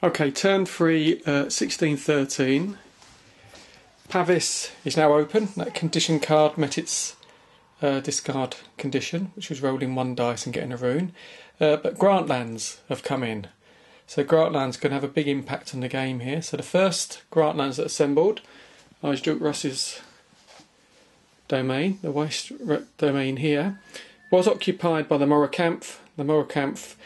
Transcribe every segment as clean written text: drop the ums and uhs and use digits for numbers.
Okay, turn 3, 1613. Pavis is now open. That condition card met its discard condition, which was rolling 1 dice and getting a rune. But Grantlands have come in. So Grantlands can have a big impact on the game here. So the first Grantlands that assembled is Duke Russ's domain, the west domain here, was occupied by the Moracamph. The Moracamph,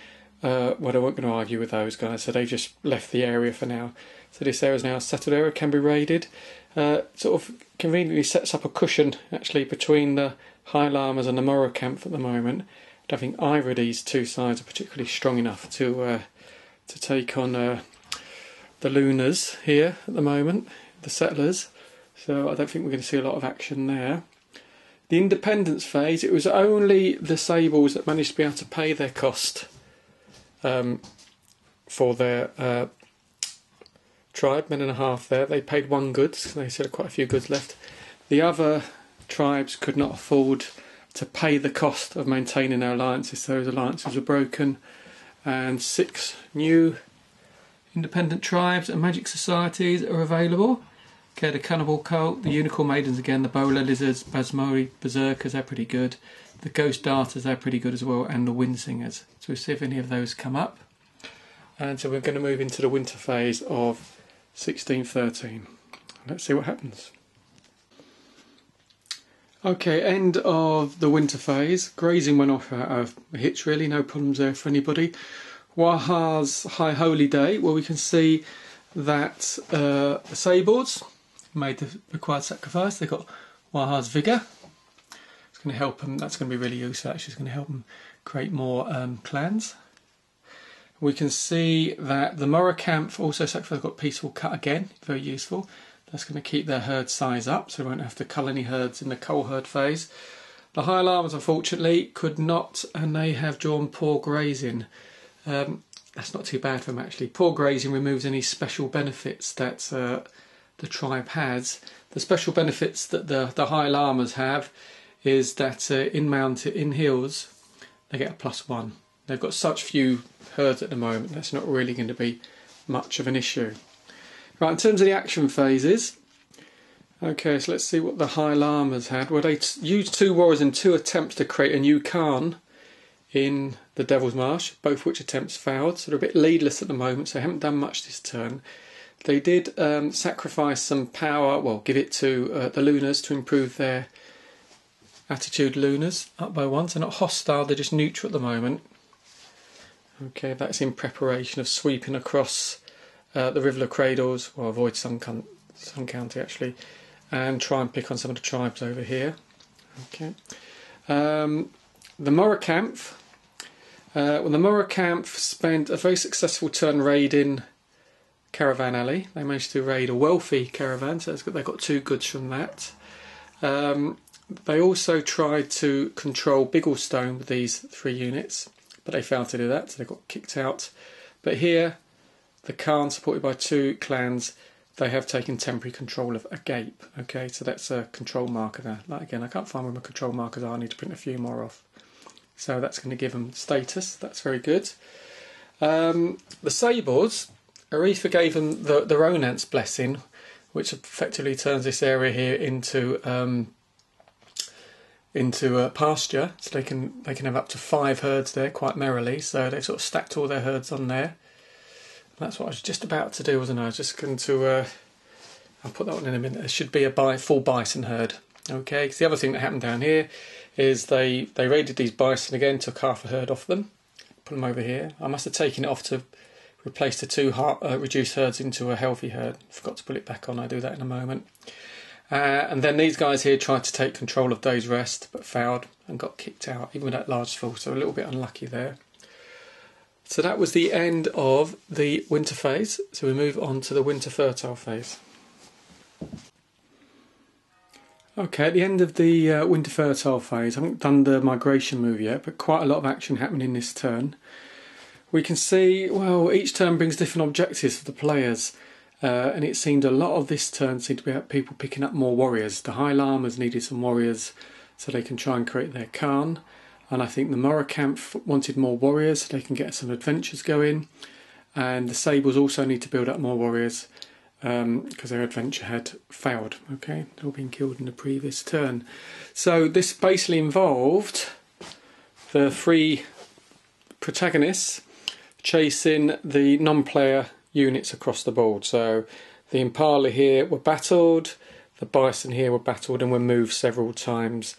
well, I wasn't going to argue with those guys, so they just left the area for now. So this area is now a settled area, can be raided. Sort of conveniently sets up a cushion actually between the High Llamas and the Moracamph at the moment. I don't think either of these two sides are particularly strong enough to take on the Lunars here at the moment, the settlers. So I don't think we're going to see a lot of action there. The independence phase, it was only the Sables that managed to be able to pay their cost for their tribe, men and a half there. They paid 1 goods, because they still had quite a few goods left. The other tribes could not afford to pay the cost of maintaining their alliances, so those alliances were broken, and 6 new independent tribes and magic societies are available. Okay, the Cannibal Cult, the Unicorn Maidens again, the Bowler Lizards, Basmori Berserkers, they're pretty good. The Ghost Darters, they're pretty good as well, and the Wind Singers. So we'll see if any of those come up. And so we're going to move into the winter phase of 1613. Let's see what happens. Okay, end of the winter phase. Grazing went off out of a hitch really, no problems there for anybody. Waha's High Holy Day, well we can see that the Sables made the required sacrifice. They got Waha's Vigour. It's going to help them, that's going to be really useful actually, it's going to help them create more clans. We can see that the Moracamph also sacrificed, got Peaceful Cut again, very useful. That's going to keep their herd size up, so we won't have to cull any herds in the cull herd phase. The High Llamas, unfortunately, could not, and they have drawn Poor Grazing. That's not too bad for them, actually. Poor Grazing removes any special benefits that the tribe has. The special benefits that the High Llamas have is that in hills, they get a +1. They've got such few herds at the moment, that's not really going to be much of an issue. Right, in terms of the action phases, okay, so let's see what the High Llamas had. Well, they used 2 warriors in 2 attempts to create a new Khan in the Devil's Marsh, both which attempts failed, so they're a bit leadless at the moment, so they haven't done much this turn. They did sacrifice some power, well, give it to the Lunars to improve their attitude. Lunars up by 1, so not hostile, they're just neutral at the moment. Okay, that's in preparation of sweeping across the Rivular Cradles, or avoid Sun County actually, and try and pick on some of the tribes over here. Okay, the Moracamph. Well, the Moracamph spent a very successful turn raiding Caravan Alley. They managed to raid a wealthy caravan, so they got 2 goods from that. They also tried to control Bigglestone with these 3 units, but they failed to do that, so they got kicked out. But here, the Khan, supported by 2 clans, they have taken temporary control of Agape. Okay, so that's a control marker there. Like, again, I can't find where my control markers are, I need to print a few more off. So that's going to give them status, that's very good. The Sables, Aretha gave them the Ronant's Blessing, which effectively turns this area here into pasture, so they can have up to 5 herds there quite merrily. So they've sort of stacked all their herds on there. That's what I was just about to do, wasn't I? I was just going to, I'll put that one in a minute. There should be a full bison herd. Okay, because the other thing that happened down here is they raided these bison again, took half a herd off them, put them over here. I must have taken it off to replace the 2 reduced herds into a healthy herd. Forgot to put it back on, I'll do that in a moment. And then these guys here tried to take control of Day's Rest, but failed and got kicked out, even with that large fall, so a little bit unlucky there. So that was the end of the winter phase, so we move on to the winter fertile phase. Okay, at the end of the winter fertile phase, I haven't done the migration move yet, but quite a lot of action happening this turn. We can see, well, each turn brings different objectives for the players. And it seemed a lot of this turn seemed to be about people picking up more warriors. The High Llamas needed some warriors so they can try and create their Khan. And I think the Moracamph wanted more warriors so they can get some adventures going. and the Sables also need to build up more warriors because their adventure had failed. Okay, they'd all been killed in the previous turn. So this basically involved the 3 protagonists chasing the non-player units across the board. So the Impala here were battled, the Bison here were battled and were moved several times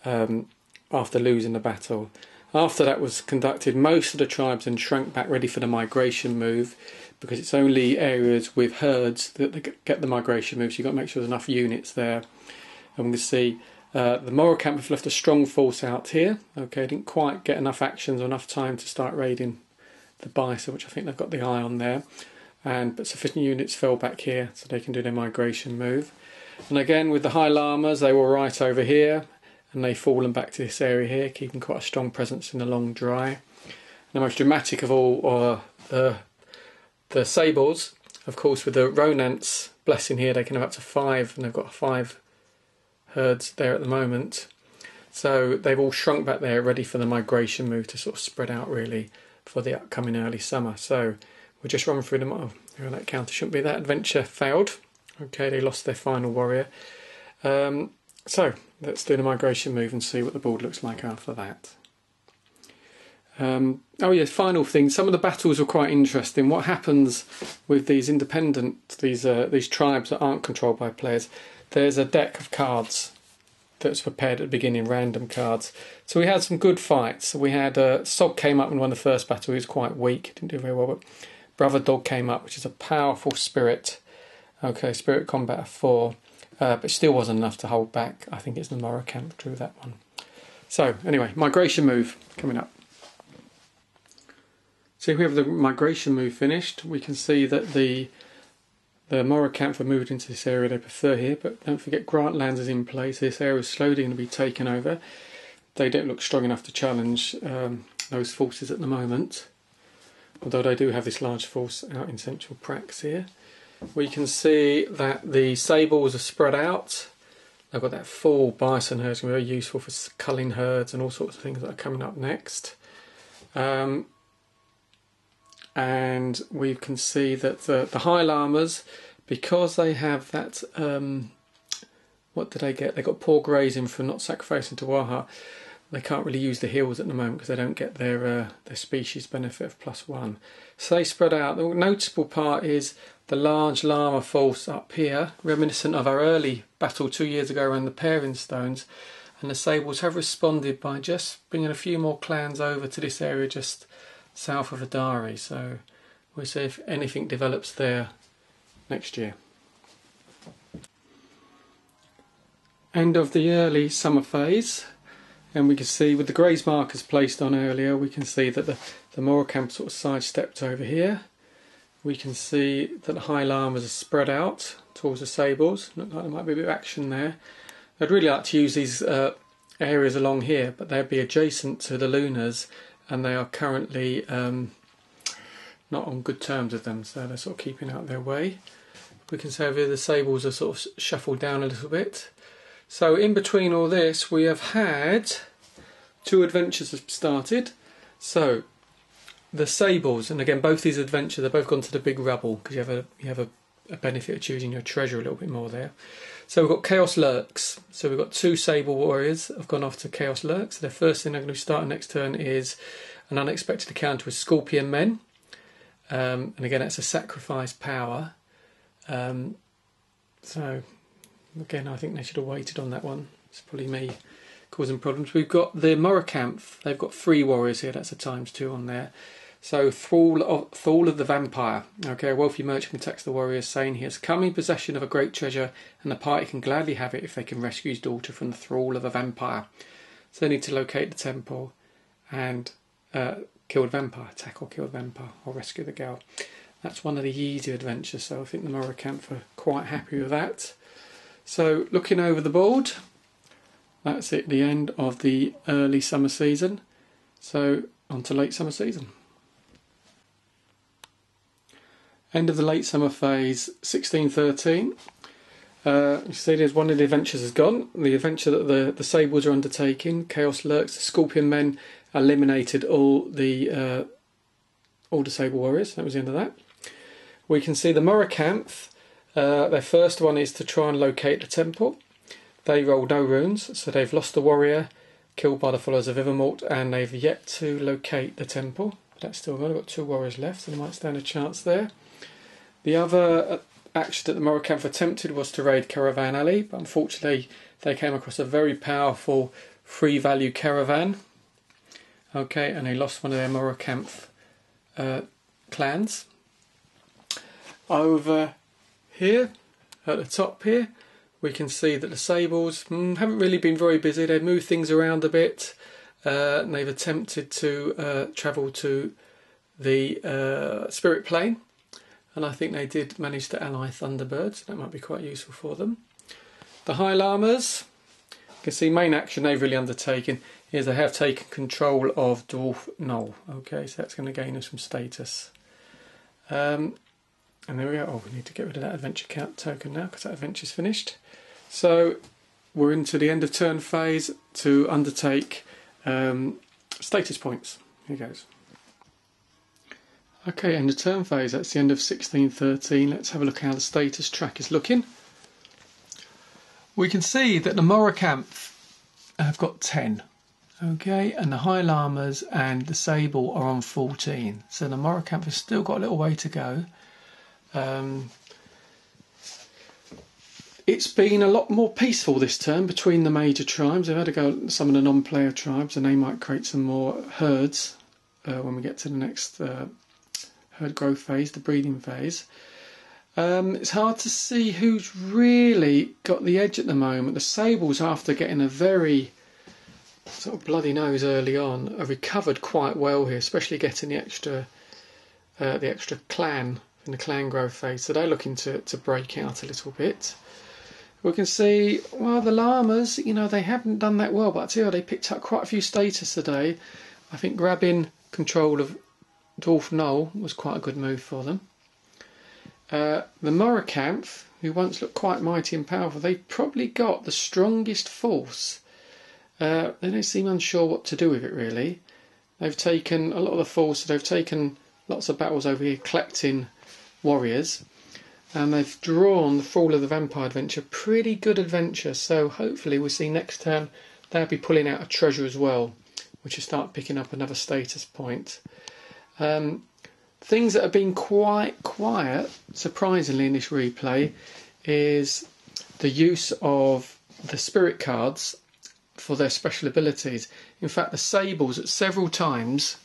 after losing the battle. After that was conducted, most of the tribes then shrank back ready for the migration move, because it's only areas with herds that get the migration move, so you've got to make sure there's enough units there. And we can see the Morocamp have left a strong force out here. Okay, didn't quite get enough actions or enough time to start raiding the Bison, which I think they've got the eye on there. But sufficient units fell back here so they can do their migration move. And again with the High Llamas, they were right over here, and they've fallen back to this area here, keeping quite a strong presence in the long dry. And the most dramatic of all are the Sables. Of course, with the Ronants blessing here, they can have up to 5, and they've got 5 herds there at the moment. So they've all shrunk back there, ready for the migration move to sort of spread out really for the upcoming early summer. So we'll just run through them. Oh, that counter shouldn't be. That adventure failed. Okay, they lost their final warrior. So let's do the migration move and see what the board looks like after that. Oh yes, final thing. Some of the battles were quite interesting. What happens with these independent, these tribes that aren't controlled by players? There's a deck of cards that's prepared at the beginning, random cards. So we had some good fights. We had Sog came up and won the first battle. He was quite weak, didn't do very well. But Brother Dog came up, which is a powerful spirit. Okay, spirit combat of 4. But still wasn't enough to hold back. I think it's the Morocamp drew that one. So anyway, migration move coming up. So if we have the migration move finished, we can see that the Morocamp have moved into this area they prefer here, but don't forget Grant lands is in place. This area is slowly going to be taken over. They don't look strong enough to challenge those forces at the moment, although they do have this large force out in central Prax here. We can see that the Sables are spread out. They've got that full Bison herd, it's going to be very useful for culling herds and all sorts of things that are coming up next. And we can see that the High Llamas, because they have that, what did they get? They got poor grazing for not sacrificing to Waha. They can't really use the hills at the moment because they don't get their species benefit of +1. So they spread out. The notable part is the large llama force up here, reminiscent of our early battle 2 years ago around the pairing stones. And the Sables have responded by just bringing a few more clans over to this area just south of Adari. So we'll see if anything develops there next year. End of the early summer phase. And we can see with the graze markers placed on earlier, we can see that the Morocamp sort of sidestepped over here. We can see that the High Llamas are spread out towards the Sables. Look like there might be a bit of action there. I'd really like to use these areas along here, but they'd be adjacent to the Lunas, and they are currently not on good terms with them, so they're sort of keeping out their way. We can see over here the Sables are sort of shuffled down a little bit. So in between all this, we have had 2 adventures have started. So the Sables, and again both these adventures, they've both gone to the big rubble because you have a benefit of choosing your treasure a little bit more there. So we've got Chaos Lurks. So we've got 2 Sable warriors have gone off to Chaos Lurks. The first thing they're going to start next turn is an unexpected encounter with Scorpion Men. And again, that's a sacrifice power. So again, I think they should have waited on that one. It's probably me causing problems. We've got the Morocamp. They've got 3 warriors here. That's a ×2 on there. So Thrall of the Vampire. Okay, a wealthy merchant contacts the warriors saying he has come in possession of a great treasure and the party can gladly have it if they can rescue his daughter from the thrall of a vampire. So they need to locate the temple and kill the vampire, attack or kill the vampire, or rescue the girl. That's one of the easier adventures, so I think the Morocamp are quite happy with that. So looking over the board, that's it, the end of the early summer season. So on to late summer season. End of the late summer phase, 1613. You see there's one of the adventures has gone. The adventure that the Sables are undertaking, Chaos Lurks, the Scorpion Men eliminated all the all disabled warriors. That was the end of that. We can see the Moracanth. Their first one is to try and locate the temple. They roll no runes, so they've lost the warrior, killed by the followers of Evermort, and they've yet to locate the temple. But that's still good. I've got 2 warriors left, so they might stand a chance there. The other action that the Moracanth attempted was to raid Caravan Alley, but unfortunately they came across a very powerful free value caravan. Okay, and they lost one of their Moracanth clans. Over here, at the top here, we can see that the Sables haven't really been very busy. They've moved things around a bit, and they've attempted to travel to the Spirit Plane, and I think they did manage to ally Thunderbirds. That might be quite useful for them. The High Llamas, you can see main action they've really undertaken is they have taken control of Dwarf Knoll. Okay, so that's going to gain us some status. And there we go. Oh, we need to get rid of that adventure count token now because that adventure's finished. So we're into the end of turn phase to undertake status points. Here goes. Okay, end of turn phase. That's the end of 1613. Let's have a look how the status track is looking. We can see that the Moracanth have got 10. Okay, and the High Llamas and the Sable are on 14. So the Moracanth has still got a little way to go. It's been a lot more peaceful this turn between the major tribes. They've had to go at some of the non-player tribes, and they might create some more herds when we get to the next herd growth phase, the breeding phase. It's hard to see who's really got the edge at the moment. The Sables, after getting a very sort of bloody nose early on, have recovered quite well here, especially getting the extra clan in the clan growth phase. So they're looking to break out a little bit. We can see, well, the Llamas, you know, they haven't done that well, but I tell you, they picked up quite a few status today. I think grabbing control of Dwarf Knoll was quite a good move for them. The Moracanth, who once looked quite mighty and powerful, they've probably got the strongest force. They don't seem unsure what to do with it, really. They've taken a lot of the force, they've taken lots of battles over here collecting warriors, and they've drawn the Fall of the Vampire adventure, pretty good adventure, so hopefully we'll see next turn they'll be pulling out a treasure as well, which will start picking up another status point. Things that have been quite quiet, surprisingly, in this replay is the use of the spirit cards for their special abilities. In fact, the Sables at several times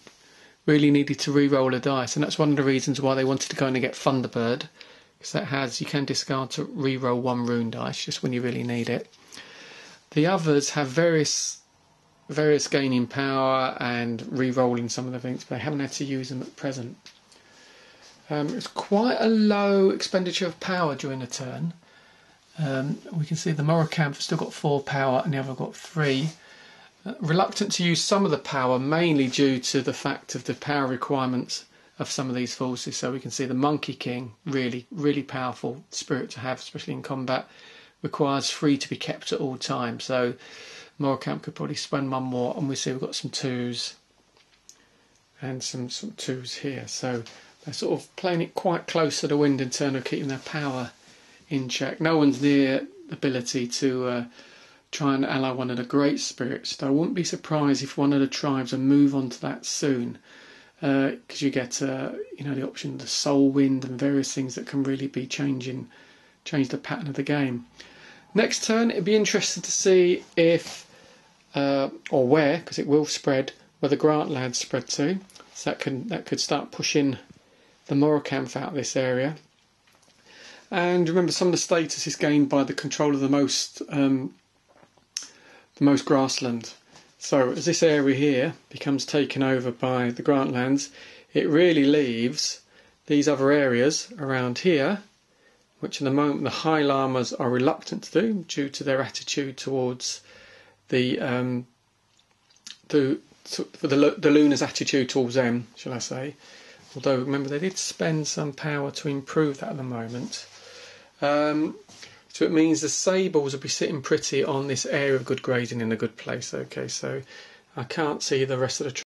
really needed to re-roll a dice, and that's one of the reasons why they wanted to go in and get Thunderbird, because that has, you can discard to re-roll 1 rune dice just when you really need it. The others have various gaining power and re-rolling some of the things, but they haven't had to use them at present. It's quite a low expenditure of power during the turn. We can see the Moracanth have still got 4 power and the other got 3. Reluctant to use some of the power, mainly due to the fact of the power requirements of some of these forces. So we can see the Monkey King, really powerful spirit to have, especially in combat, requires 3 to be kept at all times. So Moracanth could probably spend 1 more, and we see we've got some 2s and some 2s here. So they're sort of playing it quite close to the wind in terms of keeping their power in check. No one's near ability to try and ally one of the great spirits. So I wouldn't be surprised if one of the tribes will move on to that soon, because you get the option of the soul wind and various things that can really be change the pattern of the game. Next turn, it'd be interesting to see if or where, because it will spread, where the Grant lads spread to. So that could start pushing the Moracanth out of this area. And remember, some of the status is gained by the control of the most grassland. So as this area here becomes taken over by the Grantlands, it really leaves these other areas around here, which at the moment the High Llamas are reluctant to do due to their attitude towards the Luna's attitude towards them, shall I say. Although remember, they did spend some power to improve that at the moment. So it means the Sables will be sitting pretty on this area of good grazing in a good place. Okay, so I can't see the rest of the